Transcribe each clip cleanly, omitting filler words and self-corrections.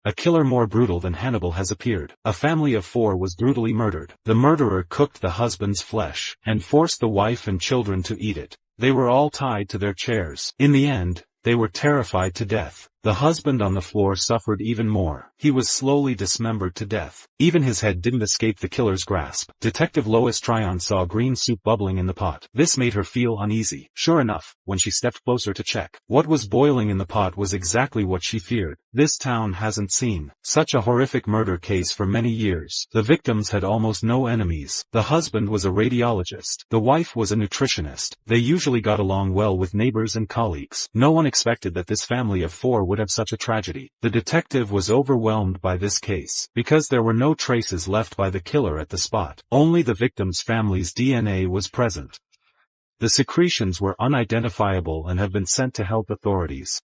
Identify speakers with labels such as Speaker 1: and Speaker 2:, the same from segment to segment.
Speaker 1: A killer more brutal than Hannibal has appeared. A family of 4 was brutally murdered. The murderer cooked the husband's flesh, and forced the wife and children to eat it. They were all tied to their chairs. In the end, they were terrified to death. The husband on the floor suffered even more. He was slowly dismembered to death. Even his head didn't escape the killer's grasp. Detective Lois Tryon saw green soup bubbling in the pot. This made her feel uneasy. Sure enough, when she stepped closer to check, what was boiling in the pot was exactly what she feared. This town hasn't seen such a horrific murder case for many years. The victims had almost no enemies. The husband was a radiologist. The wife was a nutritionist. They usually got along well with neighbors and colleagues. No one expected that this family of 4 would have such a tragedy. The detective was overwhelmed by this case, because there were no traces left by the killer at the spot. Only the victim's family's DNA was present. The secretions were unidentifiable and have been sent to health authorities.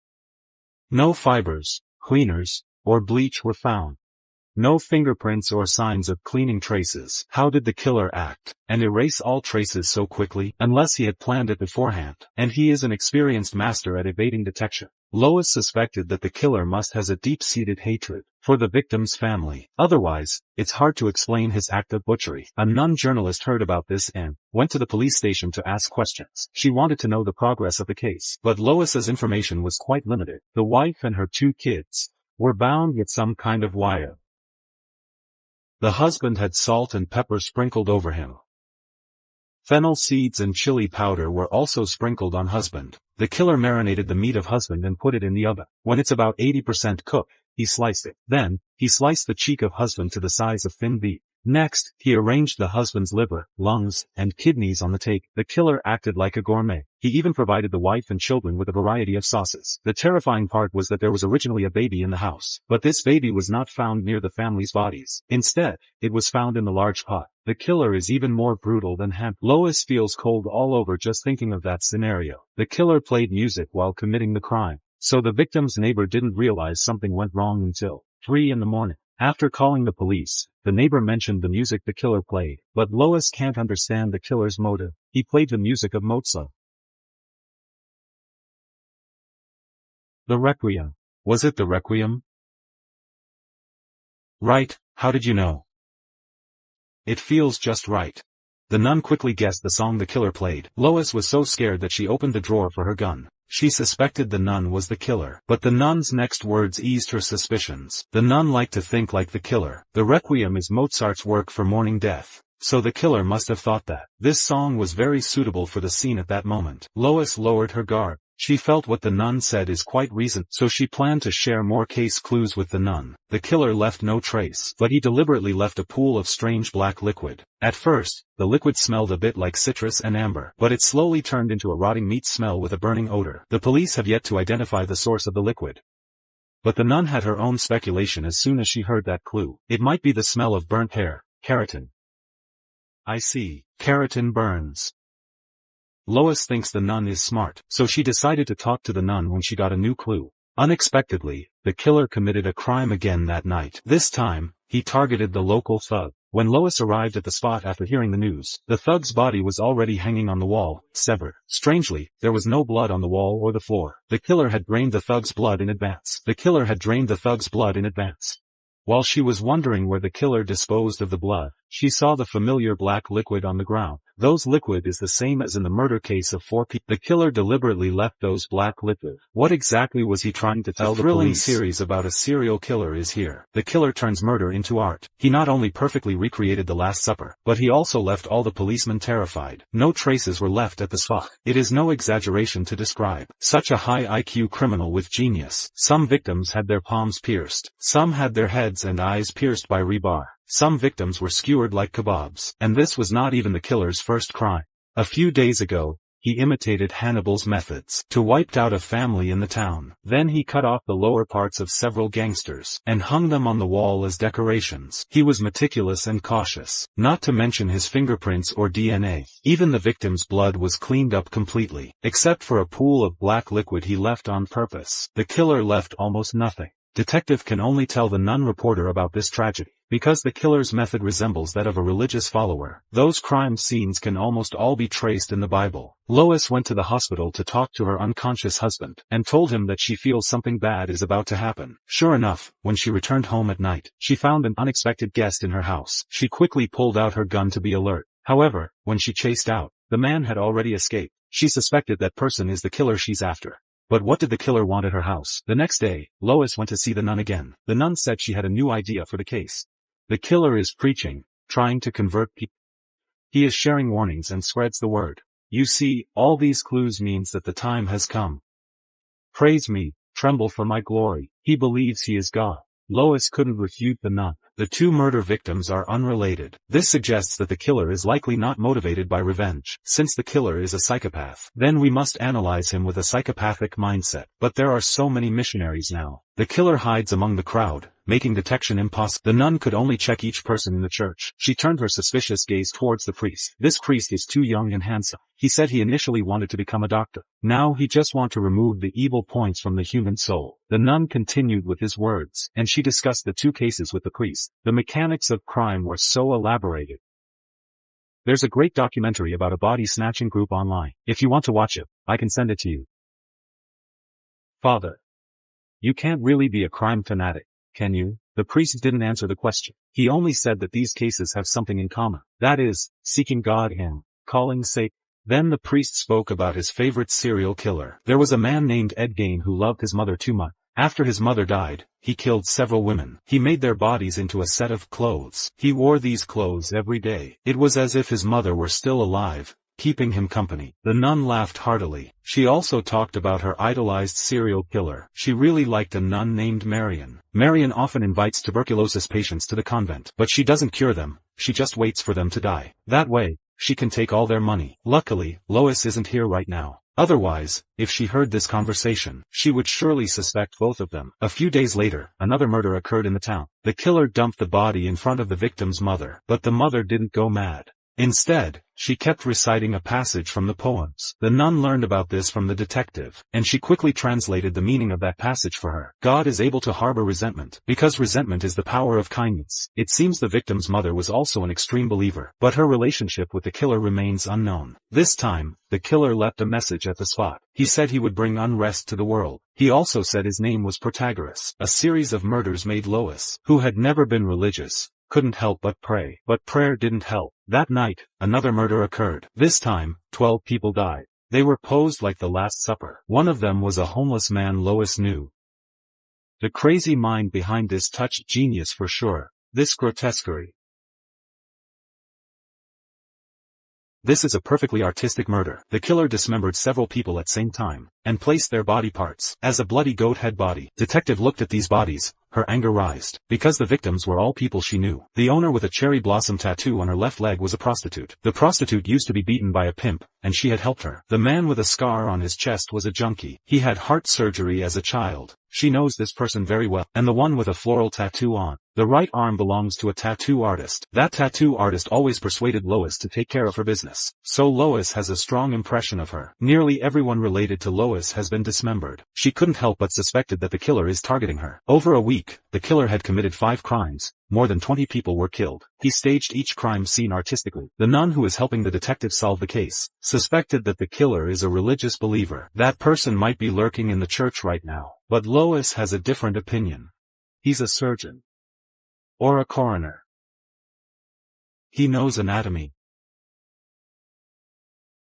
Speaker 1: No fibers, cleaners, or bleach were found. No fingerprints or signs of cleaning traces. How did the killer act and erase all traces so quickly? Unless he had planned it beforehand. And he is an experienced master at evading detection. Lois suspected that the killer must has a deep-seated hatred for the victim's family. Otherwise, it's hard to explain his act of butchery. A nun journalist heard about this and went to the police station to ask questions. She wanted to know the progress of the case. But Lois's information was quite limited. The wife and her 2 kids were bound with some kind of wire. The husband had salt and pepper sprinkled over him. Fennel seeds and chili powder were also sprinkled on husband. The killer marinated the meat of husband and put it in the oven. When it's about 80% cooked, he sliced it. Then, he sliced the cheek of husband to the size of thin beef. Next, he arranged the husband's liver, lungs, and kidneys on the table. The killer acted like a gourmet. He even provided the wife and children with a variety of sauces. The terrifying part was that there was originally a baby in the house. But this baby was not found near the family's bodies. Instead, it was found in the large pot. The killer is even more brutal than Hannibal. Lois feels cold all over just thinking of that scenario. The killer played music while committing the crime. So the victim's neighbor didn't realize something went wrong until 3 in the morning. After calling the police, the neighbor mentioned the music the killer played, but Lois can't understand the killer's motive. He played the music of Mozart. The Requiem. Was it the Requiem? Right, how did you know? It feels just right. The nun quickly guessed the song the killer played. Lois was so scared that she opened the drawer for her gun. She suspected the nun was the killer. But the nun's next words eased her suspicions. The nun liked to think like the killer. The Requiem is Mozart's work for mourning death. So the killer must have thought that this song was very suitable for the scene at that moment. Lois lowered her guard. She felt what the nun said is quite reasonable, so she planned to share more case clues with the nun. The killer left no trace, but he deliberately left a pool of strange black liquid. At first, the liquid smelled a bit like citrus and amber, but it slowly turned into a rotting meat smell with a burning odor. The police have yet to identify the source of the liquid. But the nun had her own speculation as soon as she heard that clue. It might be the smell of burnt hair, keratin. I see, keratin burns. Lois thinks the nun is smart, so she decided to talk to the nun when she got a new clue. Unexpectedly, the killer committed a crime again that night. This time, he targeted the local thug. When Lois arrived at the spot after hearing the news, the thug's body was already hanging on the wall, severed. Strangely, there was no blood on the wall or the floor. The killer had drained the thug's blood in advance. While she was wondering where the killer disposed of the blood, she saw the familiar black liquid on the ground. Those liquid is the same as in the murder case of 4 people. The killer deliberately left those black liquid. What exactly was he trying to tell the police? A thrilling series about a serial killer is here. The killer turns murder into art. He not only perfectly recreated the Last Supper, but he also left all the policemen terrified. No traces were left at the spot. It is no exaggeration to describe such a high IQ criminal with genius. Some victims had their palms pierced. Some had their heads and eyes pierced by rebar. Some victims were skewered like kebabs. And this was not even the killer's first crime. A few days ago, he imitated Hannibal's methods to wipe out a family in the town. Then he cut off the lower parts of several gangsters and hung them on the wall as decorations. He was meticulous and cautious, not to mention his fingerprints or DNA. Even the victim's blood was cleaned up completely, except for a pool of black liquid he left on purpose. The killer left almost nothing. Detective can only tell the nun reporter about this tragedy. Because the killer's method resembles that of a religious follower, those crime scenes can almost all be traced in the Bible. Lois went to the hospital to talk to her unconscious husband, and told him that she feels something bad is about to happen. Sure enough, when she returned home at night, she found an unexpected guest in her house. She quickly pulled out her gun to be alert. However, when she chased out, the man had already escaped. She suspected that person is the killer she's after. But what did the killer want at her house? The next day, Lois went to see the nun again. The nun said she had a new idea for the case. The killer is preaching, trying to convert people. He is sharing warnings and spreads the word. You see, all these clues means that the time has come. Praise me, tremble for my glory. He believes he is God. Lois couldn't refute the nun. The two murder victims are unrelated. This suggests that the killer is likely not motivated by revenge. Since the killer is a psychopath, then we must analyze him with a psychopathic mindset. But there are so many missionaries now. The killer hides among the crowd, making detection impossible. The nun could only check each person in the church. She turned her suspicious gaze towards the priest. This priest is too young and handsome. He said he initially wanted to become a doctor. Now he just wants to remove the evil points from the human soul. The nun continued with his words, and she discussed the two cases with the priest. The mechanics of crime were so elaborated. There's a great documentary about a body-snatching group online. If you want to watch it, I can send it to you. Father, you can't really be a crime fanatic, can you? The priest didn't answer the question. He only said that these cases have something in common. That is, seeking God and calling Satan. Then the priest spoke about his favorite serial killer. There was a man named Ed Gein who loved his mother too much. After his mother died, he killed several women. He made their bodies into a set of clothes. He wore these clothes every day. It was as if his mother were still alive, keeping him company. The nun laughed heartily. She also talked about her idolized serial killer. She really liked a nun named Marion. Marion often invites tuberculosis patients to the convent, but she doesn't cure them, she just waits for them to die. That way, she can take all their money. Luckily, Lois isn't here right now. Otherwise, if she heard this conversation, she would surely suspect both of them. A few days later, another murder occurred in the town. The killer dumped the body in front of the victim's mother, but the mother didn't go mad. Instead, she kept reciting a passage from the poems. The nun learned about this from the detective, and she quickly translated the meaning of that passage for her. God is able to harbor resentment, because resentment is the power of kindness. It seems the victim's mother was also an extreme believer, but her relationship with the killer remains unknown. This time, the killer left a message at the spot. He said he would bring unrest to the world. He also said his name was Protagoras. A series of murders made Lois, who had never been religious, couldn't help but pray. But prayer didn't help. That night, another murder occurred. This time, 12 people died. They were posed like the Last Supper. One of them was a homeless man Lois knew. The crazy mind behind this touched genius for sure. This grotesquerie. This is a perfectly artistic murder. The killer dismembered several people at same time, and placed their body parts as a bloody goat head body. Detective looked at these bodies. Her anger rised, because the victims were all people she knew. The owner with a cherry blossom tattoo on her left leg was a prostitute. The prostitute used to be beaten by a pimp, and she had helped her. The man with a scar on his chest was a junkie. He had heart surgery as a child. She knows this person very well. And the one with a floral tattoo on the right arm belongs to a tattoo artist. That tattoo artist always persuaded Lois to take care of her business. So Lois has a strong impression of her. Nearly everyone related to Lois has been dismembered. She couldn't help but suspected that the killer is targeting her. Over a week, the killer had committed 5 crimes. More than 20 people were killed. He staged each crime scene artistically. The nun who is helping the detective solve the case suspected that the killer is a religious believer. That person might be lurking in the church right now. But Lois has a different opinion. He's a surgeon. Or a coroner. He knows anatomy.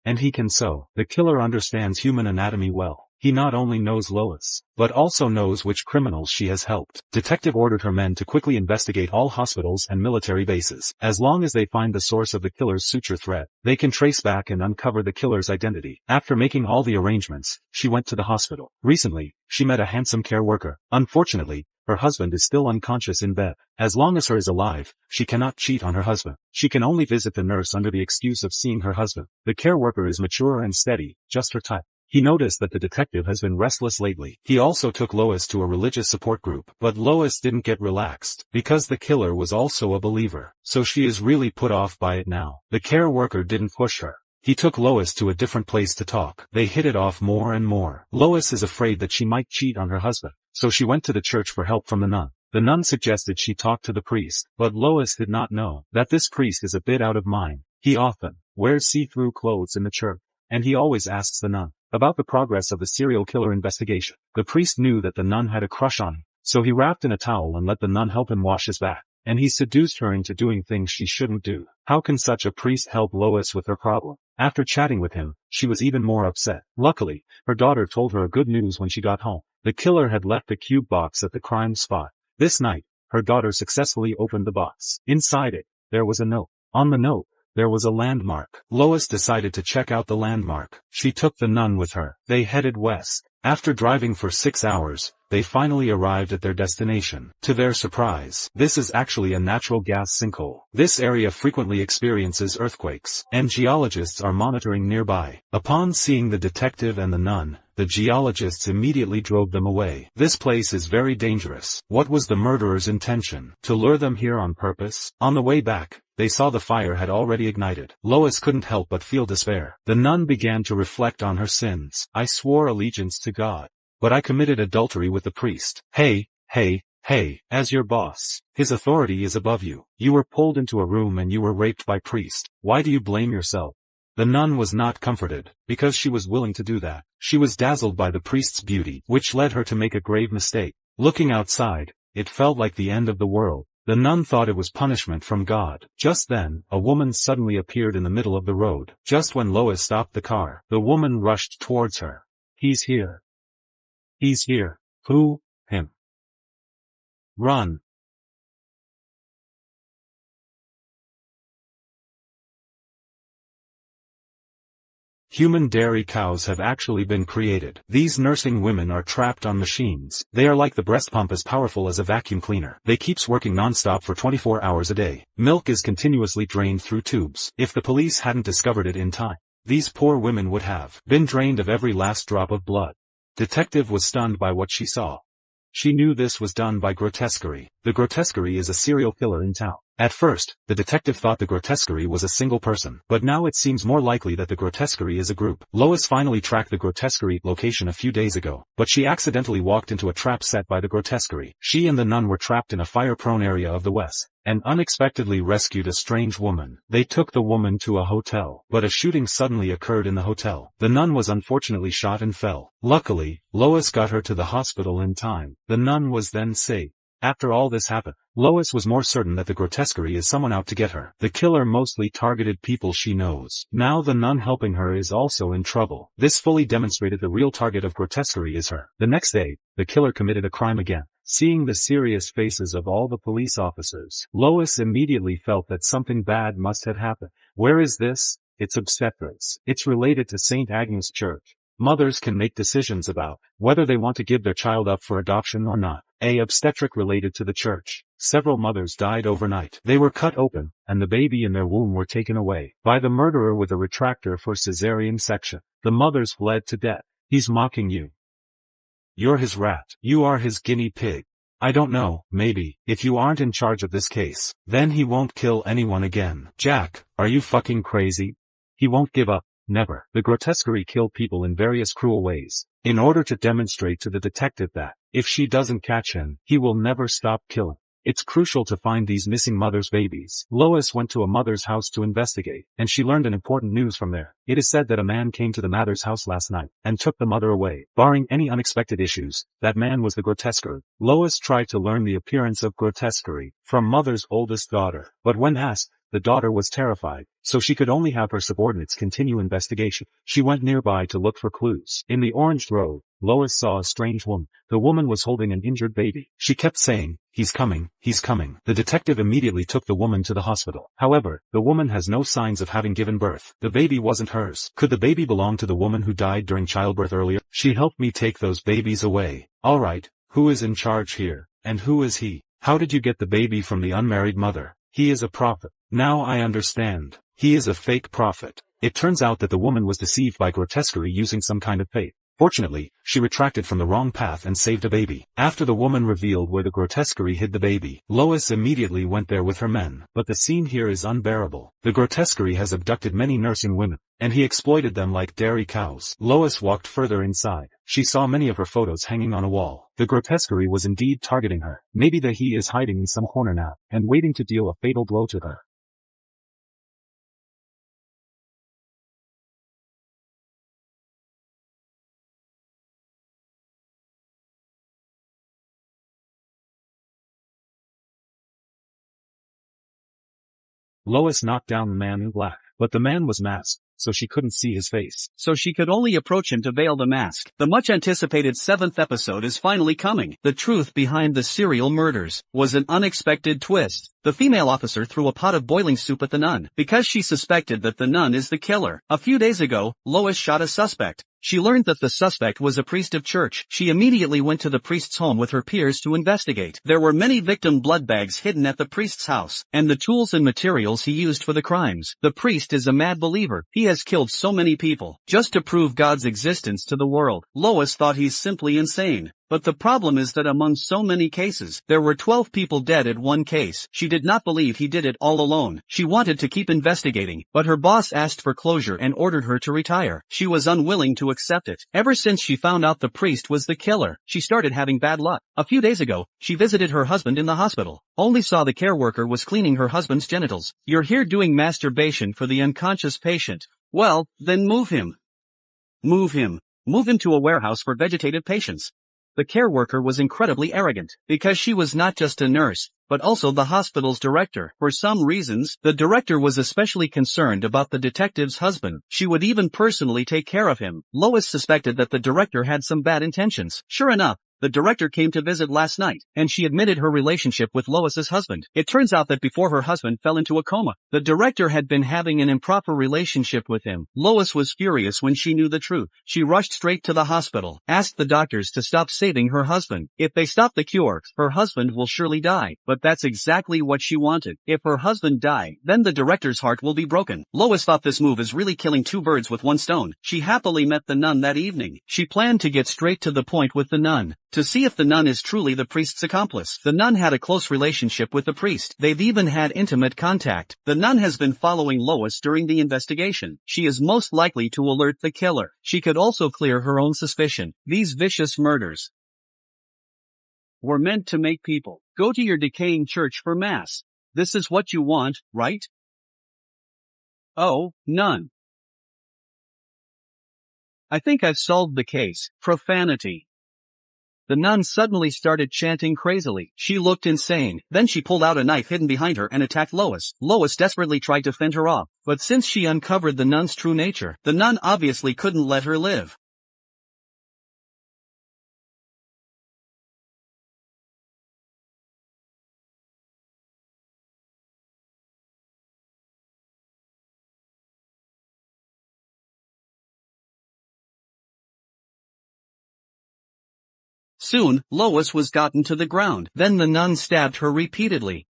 Speaker 1: And he can sew. The killer understands human anatomy well. He not only knows Lois, but also knows which criminals she has helped. Detective ordered her men to quickly investigate all hospitals and military bases. As long as they find the source of the killer's suture thread, they can trace back and uncover the killer's identity. After making all the arrangements, she went to the hospital. Recently, she met a handsome care worker. Unfortunately, her husband is still unconscious in bed. As long as her is alive, she cannot cheat on her husband. She can only visit the nurse under the excuse of seeing her husband. The care worker is mature and steady, just her type. He noticed that the detective has been restless lately. He also took Lois to a religious support group. But Lois didn't get relaxed, because the killer was also a believer. So she is really put off by it now. The care worker didn't push her. He took Lois to a different place to talk. They hit it off more and more. Lois is afraid that she might cheat on her husband, so she went to the church for help from the nun. The nun suggested she talk to the priest, but Lois did not know that this priest is a bit out of mind. He often wears see-through clothes in the church, and he always asks the nun about the progress of the serial killer investigation. The priest knew that the nun had a crush on him, so he wrapped in a towel and let the nun help him wash his back, and he seduced her into doing things she shouldn't do. How can such a priest help Lois with her problem? After chatting with him, she was even more upset. Luckily, her daughter told her good news when she got home. The killer had left the cube box at the crime spot. This night, her daughter successfully opened the box. Inside it, there was a note. On the note, there was a landmark. Lois decided to check out the landmark. She took the nun with her. They headed west. After driving for 6 hours, they finally arrived at their destination. To their surprise, this is actually a natural gas sinkhole. This area frequently experiences earthquakes, and geologists are monitoring nearby. Upon seeing the detective and the nun, the geologists immediately drove them away. This place is very dangerous. What was the murderer's intention? To lure them here on purpose? On the way back, they saw the fire had already ignited. Lois couldn't help but feel despair. The nun began to reflect on her sins. I swore allegiance to God, but I committed adultery with the priest. Hey, as your boss, his authority is above you. You were pulled into a room and you were raped by priest. Why do you blame yourself? The nun was not comforted, because she was willing to do that. She was dazzled by the priest's beauty, which led her to make a grave mistake. Looking outside, it felt like the end of the world. The nun thought it was punishment from God. Just then, a woman suddenly appeared in the middle of the road. Just when Lois stopped the car, the woman rushed towards her. He's here. He's here. Who? Him. Run. Human dairy cows have actually been created. These nursing women are trapped on machines. They are like the breast pump, as powerful as a vacuum cleaner. They keeps working non-stop for 24 hours a day. Milk is continuously drained through tubes. If the police hadn't discovered it in time, these poor women would have been drained of every last drop of blood. Detective was stunned by what she saw. She knew this was done by Grotesquerie. The Grotesquerie is a serial killer in town. At first, the detective thought the Grotesquerie was a single person, but now it seems more likely that the Grotesquerie is a group. Lois finally tracked the Grotesquerie location a few days ago, but she accidentally walked into a trap set by the Grotesquerie. She and the nun were trapped in a fire-prone area of the west, and unexpectedly rescued a strange woman. They took the woman to a hotel, but a shooting suddenly occurred in the hotel. The nun was unfortunately shot and fell. Luckily, Lois got her to the hospital in time. The nun was then saved. After all this happened, Lois was more certain that the Grotesquerie is someone out to get her. The killer mostly targeted people she knows. Now the nun helping her is also in trouble. This fully demonstrated the real target of Grotesquerie is her. The next day, the killer committed a crime again. Seeing the serious faces of all the police officers, Lois immediately felt that something bad must have happened. Where is this? It's obstetrics. It's related to St. Agnes Church. Mothers can make decisions about whether they want to give their child up for adoption or not. Obstetric related to the church. Several mothers died overnight. They were cut open, and the baby in their womb were taken away by the murderer with a retractor for cesarean section. The mothers bled to death. He's mocking you. You're his rat. You are his guinea pig. I don't know, maybe, if you aren't in charge of this case, then he won't kill anyone again. Jack, are you fucking crazy? He won't give up. Never. The Grotesquerie killed people in various cruel ways, in order to demonstrate to the detective that, if she doesn't catch him, he will never stop killing. It's crucial to find these missing mothers' babies. Lois went to a mother's house to investigate, and she learned an important news from there. It is said that a man came to the mother's house last night, and took the mother away. Barring any unexpected issues, that man was the Grotesquerie. Lois tried to learn the appearance of Grotesquerie from mother's oldest daughter, but when asked, the daughter was terrified, so she could only have her subordinates continue investigation. She went nearby to look for clues. In the orange grove, Lois saw a strange woman. The woman was holding an injured baby. She kept saying, "He's coming, he's coming." The detective immediately took the woman to the hospital. However, the woman has no signs of having given birth. The baby wasn't hers. Could the baby belong to the woman who died during childbirth earlier? She helped me take those babies away. Alright, who is in charge here? And who is he? How did you get the baby from the unmarried mother? He is a prophet. Now I understand. He is a fake prophet. It turns out that the woman was deceived by Grotesquerie using some kind of faith. Fortunately, she retracted from the wrong path and saved a baby. After the woman revealed where the Grotesquerie hid the baby, Lois immediately went there with her men. But the scene here is unbearable. The Grotesquerie has abducted many nursing women, and he exploited them like dairy cows. Lois walked further inside. She saw many of her photos hanging on a wall. The Grotesquerie was indeed targeting her. Maybe he is hiding in some corner now, and waiting to deal a fatal blow to her. Lois knocked down the man in black, but the man was masked, so she couldn't see his face.
Speaker 2: So she could only approach him to veil the mask. The much-anticipated 7th episode is finally coming. The truth behind the serial murders was an unexpected twist. The female officer threw a pot of boiling soup at the nun, because she suspected that the nun is the killer. A few days ago, Lois shot a suspect. She learned that the suspect was a priest of church. She immediately went to the priest's home with her peers to investigate. There were many victim blood bags hidden at the priest's house, and the tools and materials he used for the crimes. The priest is a mad believer. He has killed so many people, just to prove God's existence to the world. Lois thought he's simply insane. But the problem is that among so many cases, there were 12 people dead at one case. She did not believe he did it all alone. She wanted to keep investigating, but her boss asked for closure and ordered her to retire. She was unwilling to accept it. Ever since she found out the priest was the killer, she started having bad luck. A few days ago, she visited her husband in the hospital. Only saw the care worker was cleaning her husband's genitals. "You're here doing masturbation for the unconscious patient. Well, then move him. Move him. Move him to a warehouse for vegetative patients." The care worker was incredibly arrogant, because she was not just a nurse, but also the hospital's director. For some reasons, the director was especially concerned about the detective's husband. She would even personally take care of him. Lois suspected that the director had some bad intentions. Sure enough, the director came to visit last night, and she admitted her relationship with Lois's husband. It turns out that before her husband fell into a coma, the director had been having an improper relationship with him. Lois was furious when she knew the truth. She rushed straight to the hospital, asked the doctors to stop saving her husband. If they stop the cure, her husband will surely die. But that's exactly what she wanted. If her husband died, then the director's heart will be broken. Lois thought this move is really killing two birds with one stone. She happily met the nun that evening. She planned to get straight to the point with the nun, to see if the nun is truly the priest's accomplice. The nun had a close relationship with the priest. They've even had intimate contact. The nun has been following Lois during the investigation. She is most likely to alert the killer. She could also clear her own suspicion. These vicious murders were meant to make people go to your decaying church for mass. This is what you want, right? Oh, nun. I think I've solved the case. Profanity. The nun suddenly started chanting crazily. She looked insane. Then she pulled out a knife hidden behind her and attacked Lois. Lois desperately tried to fend her off, but since she uncovered the nun's true nature, the nun obviously couldn't let her live. Soon, Lois was gotten to the ground. Then the nun stabbed her repeatedly.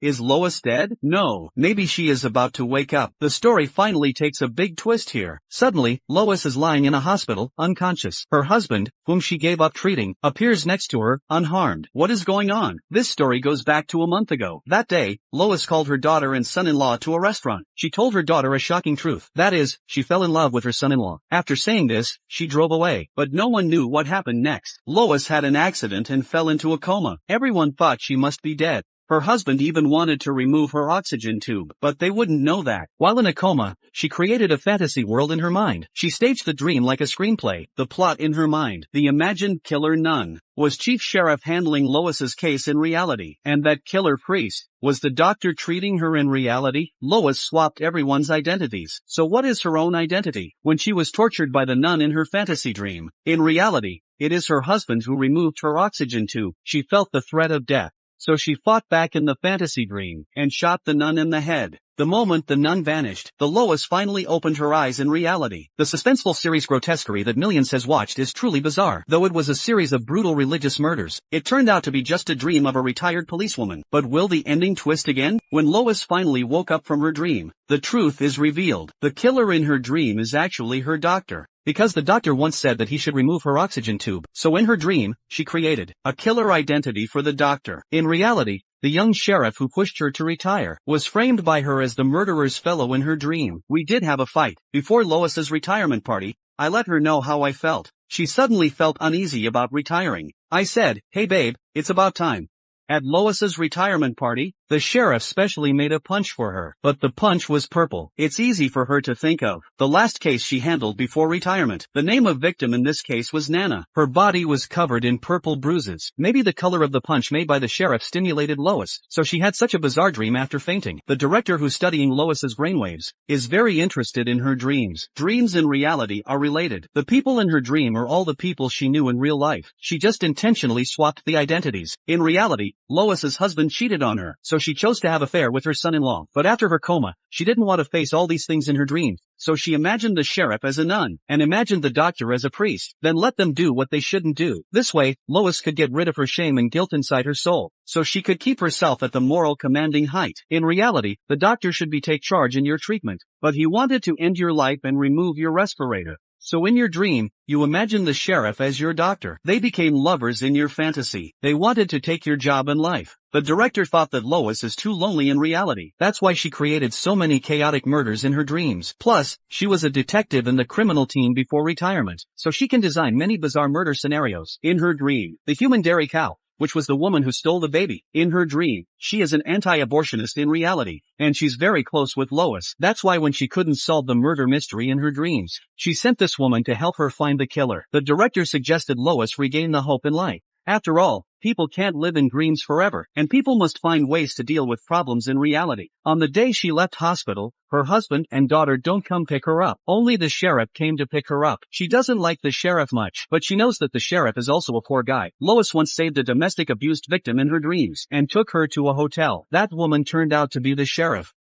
Speaker 2: Is Lois dead? No. Maybe she is about to wake up. The story finally takes a big twist here. Suddenly, Lois is lying in a hospital, unconscious. Her husband, whom she gave up treating, appears next to her, unharmed. What is going on? This story goes back to a month ago. That day, Lois called her daughter and son-in-law to a restaurant. She told her daughter a shocking truth. That is, she fell in love with her son-in-law. After saying this, she drove away. But no one knew what happened next. Lois had an accident and fell into a coma. Everyone thought she must be dead. Her husband even wanted to remove her oxygen tube, but they wouldn't know that. While in a coma, she created a fantasy world in her mind. She staged the dream like a screenplay. The plot in her mind, the imagined killer nun, was chief sheriff handling Lois's case in reality, and that killer priest was the doctor treating her in reality. Lois swapped everyone's identities. So what is her own identity? When she was tortured by the nun in her fantasy dream, in reality, it is her husband who removed her oxygen tube. She felt the threat of death. so she fought back in the fantasy dream, and shot the nun in the head. The moment the nun vanished, Lois finally opened her eyes in reality. The suspenseful series Grotesquerie that millions has watched is truly bizarre. Though it was a series of brutal religious murders, it turned out to be just a dream of a retired policewoman. But will the ending twist again? When Lois finally woke up from her dream, the truth is revealed. The killer in her dream is actually her doctor. Because the doctor once said that he should remove her oxygen tube, so in her dream, she created a killer identity for the doctor. In reality, the young sheriff who pushed her to retire was framed by her as the murderer's fellow in her dream. We did have a fight. Before Lois's retirement party, I let her know how I felt. She suddenly felt uneasy about retiring. I said, "Hey babe, it's about time." At Lois's retirement party, the sheriff specially made a punch for her, but the punch was purple. It's easy for her to think of the last case she handled before retirement. The name of victim in this case was Nana. Her body was covered in purple bruises. Maybe the color of the punch made by the sheriff stimulated Lois, so she had such a bizarre dream after fainting. The director who's studying Lois's brainwaves is very interested in her dreams. Dreams and reality are related. The people in her dream are all the people she knew in real life. She just intentionally swapped the identities. In reality, Lois's husband cheated on her, so she chose to have an affair with her son-in-law. But after her coma, she didn't want to face all these things in her dreams, so she imagined the sheriff as a nun, and imagined the doctor as a priest, then let them do what they shouldn't do. This way, Lois could get rid of her shame and guilt inside her soul, so she could keep herself at the moral commanding height. In reality, the doctor should be take charge in your treatment, but he wanted to end your life and remove your respirator. So in your dream, you imagine the sheriff as your doctor. They became lovers in your fantasy. They wanted to take your job in life. The director thought that Lois is too lonely in reality. That's why she created so many chaotic murders in her dreams. Plus, she was a detective in the criminal team before retirement, so she can design many bizarre murder scenarios. In her dream, the human dairy cow, which was the woman who stole the baby. In her dream, she is an anti-abortionist in reality, and she's very close with Lois. That's why when she couldn't solve the murder mystery in her dreams, she sent this woman to help her find the killer. The director suggested Lois regain the hope in life. After all, people can't live in dreams forever, and people must find ways to deal with problems in reality. On the day she left hospital, her husband and daughter don't come pick her up. Only the sheriff came to pick her up. She doesn't like the sheriff much, but she knows that the sheriff is also a poor guy. Lois once saved a domestic abused victim in her dreams, and took her to a hotel. That woman turned out to be the sheriff.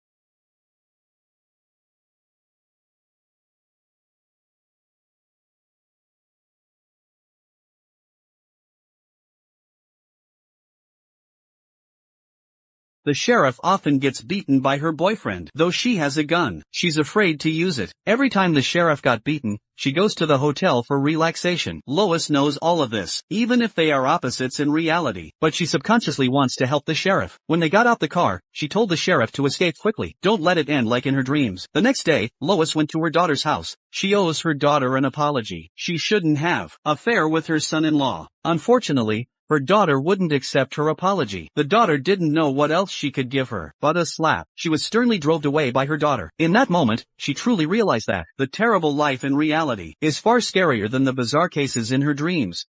Speaker 2: The sheriff often gets beaten by her boyfriend. Though she has a gun, she's afraid to use it. Every time the sheriff got beaten, she goes to the hotel for relaxation. Lois knows all of this, even if they are opposites in reality. But she subconsciously wants to help the sheriff. When they got out the car, she told the sheriff to escape quickly. Don't let it end like in her dreams. The next day, Lois went to her daughter's house. She owes her daughter an apology. She shouldn't have an affair with her son-in-law. Unfortunately, her daughter wouldn't accept her apology. The daughter didn't know what else she could give her but a slap. She was sternly drove away by her daughter. In that moment, she truly realized that the terrible life in reality is far scarier than the bizarre cases in her dreams.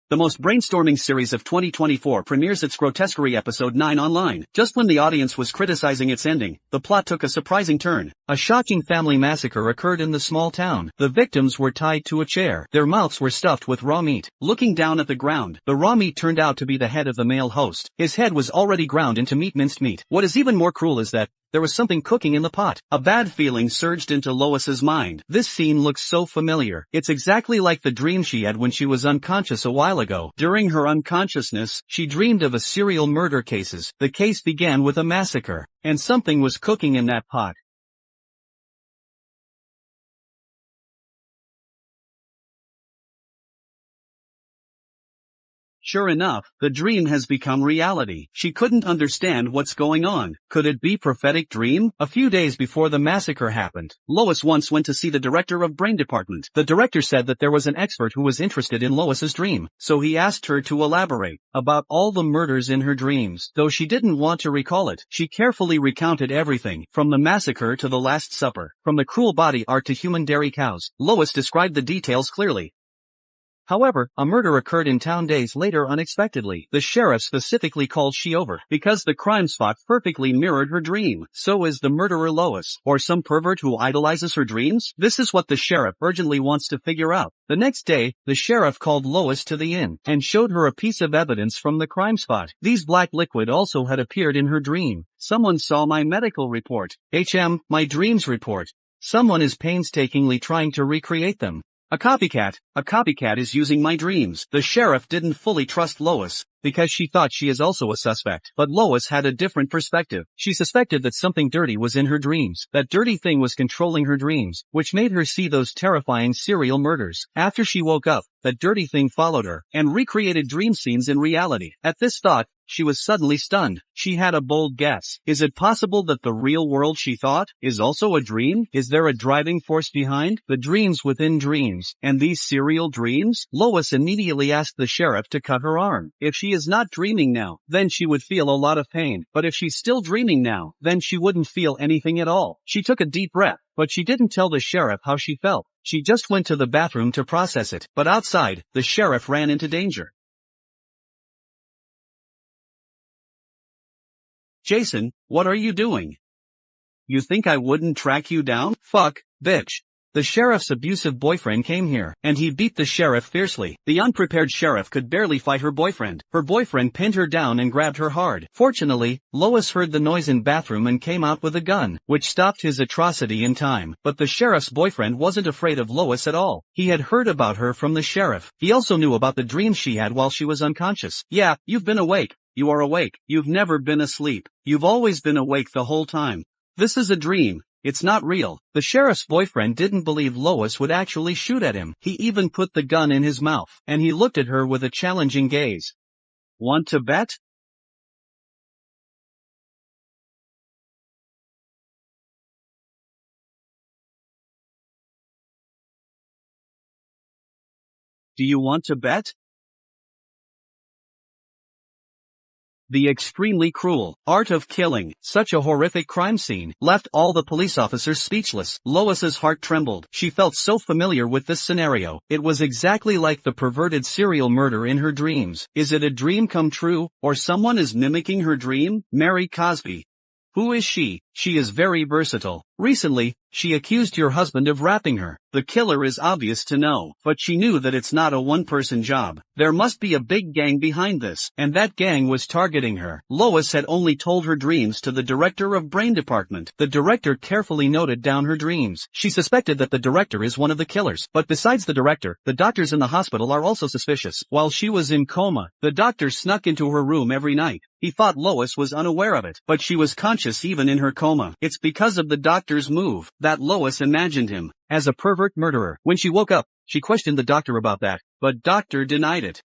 Speaker 2: The most brainstorming series of 2024 premieres its Grotesquerie episode 9 online. Just when the audience was criticizing its ending, the plot took a surprising turn. A shocking family massacre occurred in the small town. The victims were tied to a chair. Their mouths were stuffed with raw meat. Looking down at the ground, the raw meat turned out to be the head of the male host. His head was already ground into minced meat. What is even more cruel is that there was something cooking in the pot. A bad feeling surged into Lois's mind. This scene looks so familiar. It's exactly like the dream she had when she was unconscious a while ago. During her unconsciousness, she dreamed of a serial murder cases. The case began with a massacre, and something was cooking in that pot. Sure enough, the dream has become reality. She couldn't understand what's going on. Could it be prophetic dream? A few days before the massacre happened, Lois once went to see the director of brain department. The director said that there was an expert who was interested in Lois's dream, so he asked her to elaborate about all the murders in her dreams. Though she didn't want to recall it, she carefully recounted everything, from the massacre to the Last Supper, from the cruel body art to human dairy cows. Lois described the details clearly. However, a murder occurred in town days later unexpectedly. The sheriff specifically called she over because the crime spot perfectly mirrored her dream. So is the murderer Lois, or some pervert who idolizes her dreams? This is what the sheriff urgently wants to figure out. The next day, the sheriff called Lois to the inn and showed her a piece of evidence from the crime spot. These black liquid also had appeared in her dream. Someone saw my medical report. My dreams report. Someone is painstakingly trying to recreate them. A copycat is using my dreams. The sheriff didn't fully trust Lois, because she thought she is also a suspect. But Lois had a different perspective. She suspected that something dirty was in her dreams. That dirty thing was controlling her dreams, which made her see those terrifying serial murders. After she woke up, that dirty thing followed her, and recreated dream scenes in reality. At this thought, she was suddenly stunned. She had a bold guess. Is it possible that the real world she thought is also a dream? Is there a driving force behind the dreams within dreams, and these serial dreams? Lois immediately asked the sheriff to cut her arm. If she is not dreaming now, then she would feel a lot of pain. But if she's still dreaming now, then she wouldn't feel anything at all. She took a deep breath, but she didn't tell the sheriff how she felt. She just went to the bathroom to process it. But outside, the sheriff ran into danger. Jason, what are you doing? You think I wouldn't track you down? Fuck, bitch. The sheriff's abusive boyfriend came here, and he beat the sheriff fiercely. The unprepared sheriff could barely fight her boyfriend. Her boyfriend pinned her down and grabbed her hard. Fortunately, Lois heard the noise in bathroom and came out with a gun, which stopped his atrocity in time. But the sheriff's boyfriend wasn't afraid of Lois at all. He had heard about her from the sheriff. He also knew about the dreams she had while she was unconscious. Yeah, you've been awake. You are awake. You've never been asleep. You've always been awake the whole time. This is a dream. It's not real. The sheriff's boyfriend didn't believe Lois would actually shoot at him. He even put the gun in his mouth, and he looked at her with a challenging gaze. Want to bet? Do you want to bet? The extremely cruel art of killing. Such a horrific crime scene left all the police officers speechless. Lois's heart trembled. She felt so familiar with this scenario. It was exactly like the perverted serial murder in her dreams. Is it a dream come true, or someone is mimicking her dream? Mary Cosby. Who is she? She is very versatile. Recently, she accused your husband of raping her. The killer is obvious to know, but she knew that it's not a one-person job. There must be a big gang behind this, and that gang was targeting her. Lois had only told her dreams to the director of brain department. The director carefully noted down her dreams. She suspected that the director is one of the killers, but besides the director, the doctors in the hospital are also suspicious. While she was in coma, the doctor snuck into her room every night. He thought Lois was unaware of it, but she was conscious even in her coma. It's because of the doctor's move that Lois imagined him as a pervert murderer. When she woke up, she questioned the doctor about that, but doctor denied it.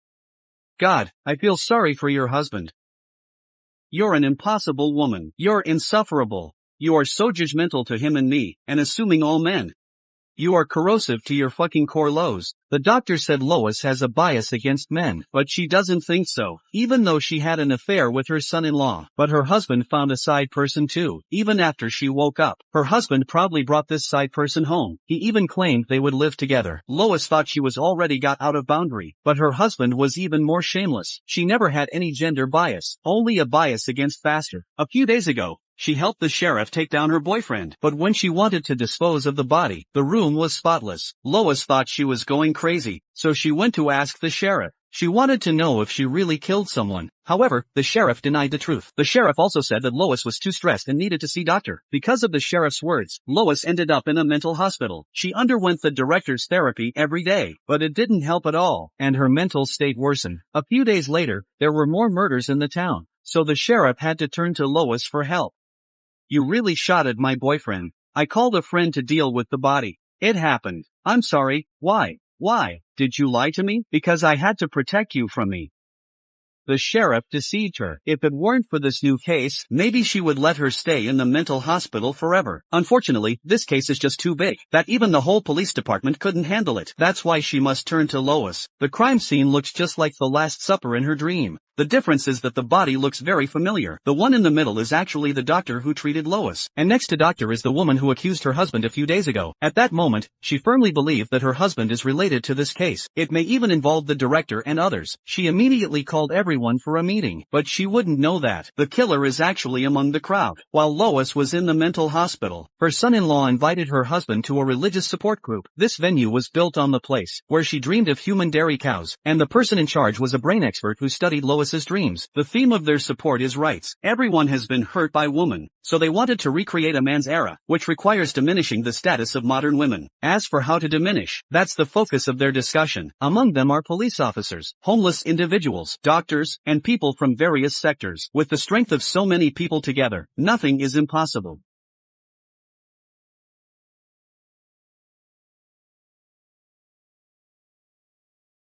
Speaker 2: God, I feel sorry for your husband. You're an impossible woman. You're insufferable. You are so judgmental to him and me, and assuming all men. You are corrosive to your fucking core, Lois. The doctor said Lois has a bias against men, but she doesn't think so, even though she had an affair with her son-in-law. But her husband found a side person too. Even after she woke up, her husband probably brought this side person home. He even claimed they would live together. Lois thought she was already got out of boundary, but her husband was even more shameless. She never had any gender bias, only a bias against faster. A few days ago, she helped the sheriff take down her boyfriend, but when she wanted to dispose of the body, the room was spotless. Lois thought she was going crazy, so she went to ask the sheriff. She wanted to know if she really killed someone. However, the sheriff denied the truth. The sheriff also said that Lois was too stressed and needed to see doctor. Because of the sheriff's words, Lois ended up in a mental hospital. She underwent the director's therapy every day, but it didn't help at all, and her mental state worsened. A few days later, there were more murders in the town, so the sheriff had to turn to Lois for help. You really shot at my boyfriend. I called a friend to deal with the body. It happened. I'm sorry. Why? Why? Did you lie to me? Because I had to protect you from me. The sheriff deceived her. If it weren't for this new case, maybe she would let her stay in the mental hospital forever. Unfortunately, this case is just too big, that even the whole police department couldn't handle it. That's why she must turn to Lois. The crime scene looks just like the Last Supper in her dream. The difference is that the body looks very familiar. The one in the middle is actually the doctor who treated Lois, and next to doctor is the woman who accused her husband a few days ago. At that moment, she firmly believed that her husband is related to this case. It may even involve the director and others. She immediately called everyone for a meeting, but she wouldn't know that the killer is actually among the crowd. While Lois was in the mental hospital, her son-in-law invited her husband to a religious support group. This venue was built on the place where she dreamed of human dairy cows, and the person in charge was a brain expert who studied Lois's dreams. The theme of their support is rights. Everyone has been hurt by woman, so they wanted to recreate a man's era, which requires diminishing the status of modern women. As for how to diminish, that's the focus of their discussion. Among them are police officers, homeless individuals, doctors, and people from various sectors. With the strength of so many people together, nothing is impossible.